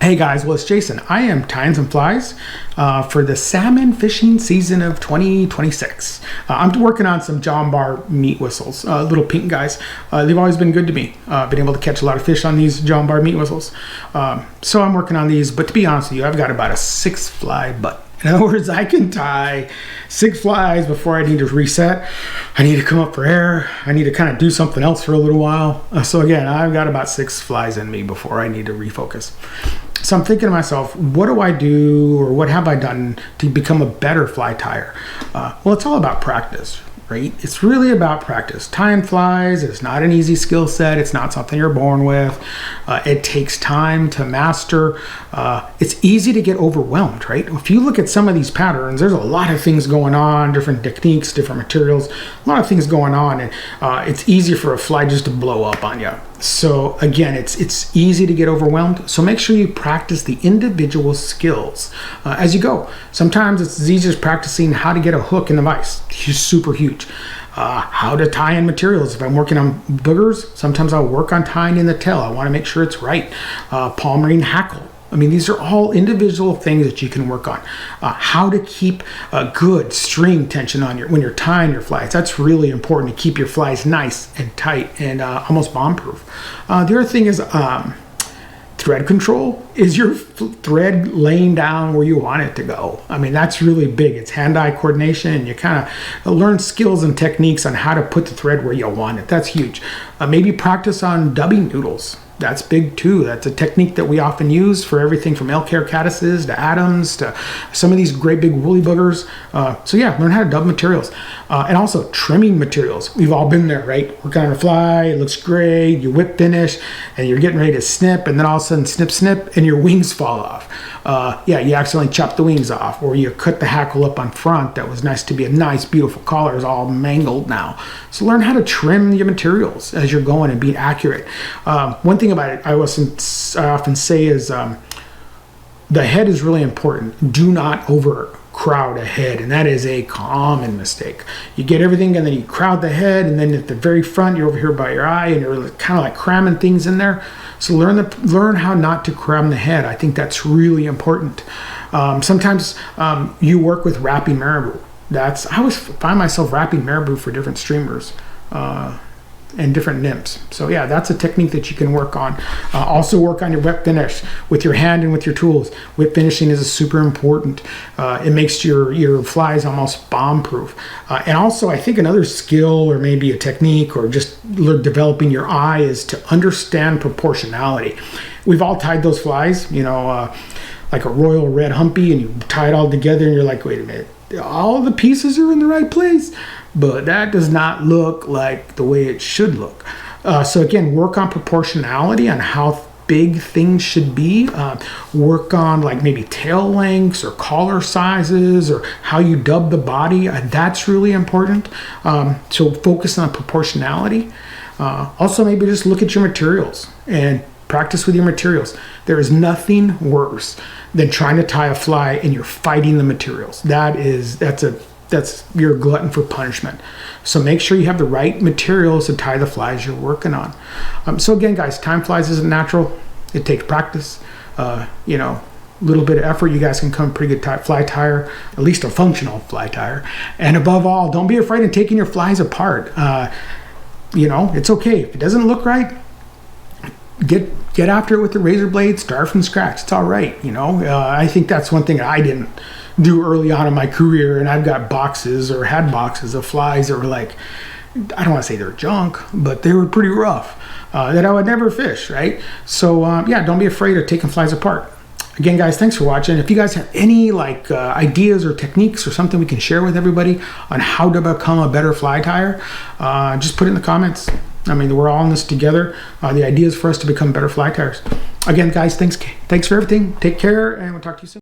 Hey guys, well it's Jason. I am tying some flies for the salmon fishing season of 2026. I'm working on some John Bar meat whistles, little pink guys. They've always been good to me. Been able to catch a lot of fish on these John Bar meat whistles. So I'm working on these, but to be honest with you, I've got about a 6 fly butt. In other words, I can tie 6 flies before I need to reset. I need to come up for air. I need to kind of do something else for a little while. So again, I've got about 6 flies in me before I need to refocus. So I'm thinking to myself, what do I do or what have I done to become a better fly tyer? Well, it's all about practice, right? It's really about practice. Tying flies is not an easy skill set. It's not something you're born with. It takes time to master. It's easy to get overwhelmed, right? If you look at some of these patterns, there's a lot of things going on, different techniques, different materials, a lot of things going on, and it's easy for a fly just to blow up on you. So again, it's easy to get overwhelmed. So make sure you practice the individual skills as you go. Sometimes it's as easy as practicing how to get a hook in the vise. It's super huge. How to tie in materials. If I'm working on boogers, sometimes I'll work on tying in the tail. I want to make sure it's right. Palmerine hackle. I mean, these are all individual things that you can work on. How to keep a good string tension on when you're tying your flies. That's really important to keep your flies nice and tight and almost bomb-proof. The other thing is thread control. Is your thread laying down where you want it to go? I mean, that's really big. It's hand-eye coordination, and you kind of learn skills and techniques on how to put the thread where you want it. That's huge. Maybe practice on dubbing noodles. That's big too. That's a technique that we often use for everything from elk hair caddisses to Adams to some of these great big woolly boogers. So yeah, learn how to dub materials. And also trimming materials. We've all been there, right? Working on a fly, it looks great, you whip finish, and you're getting ready to snip, and then all of a sudden snip, snip, and your wings fall off. Yeah, you accidentally chop the wings off, or you cut the hackle up on front that was nice to be a nice, beautiful collar is all mangled now. So learn how to trim your materials as you're going and be accurate. One thing about it, I often say is the head is really important. Do not overcrowd a head, and that is a common mistake. You get everything and then you crowd the head, and then at the very front you're over here by your eye and you're kind of like cramming things in there. So learn how not to cram the head. I think that's really important. Sometimes you work with wrapping marabou. I always find myself wrapping marabou for different streamers and different nymphs. So yeah, that's a technique that you can work on. Also work on your whip finish with your hand and with your tools. Whip finishing is super important. It makes your flies almost bomb-proof. And also, I think another skill or maybe a technique or just developing your eye is to understand proportionality. We've all tied those flies, you know, like a royal red humpy, and you tie it all together and you're like, wait a minute, all the pieces are in the right place, but that does not look like the way it should look. So again, work on proportionality on how big things should be. Work on like maybe tail lengths or collar sizes or how you dub the body. That's really important. So focus on proportionality. Also maybe just look at your materials and practice with your materials. There is nothing worse than trying to tie a fly and you're fighting the materials. You're a glutton for punishment. So make sure you have the right materials to tie the flies you're working on. So again, guys, tying flies isn't natural. It takes practice. You know, a little bit of effort, you guys can become a pretty good fly tyer, at least a functional fly tyer. And above all, don't be afraid of taking your flies apart. You know, it's okay. If it doesn't look right, get after it with the razor blade, start from scratch. It's all right, you know. I think that's one thing I didn't do early on in my career, and I've got boxes or had boxes of flies that were like, I don't want to say they're junk, but they were pretty rough that I would never fish, right? So yeah, don't be afraid of taking flies apart. Again, guys, thanks for watching. If you guys have any ideas or techniques or something we can share with everybody on how to become a better fly tyer, just put it in the comments. I mean, we're all in this together. The idea is for us to become better fly tyers. Again, guys, thanks for everything. Take care, and we'll talk to you soon.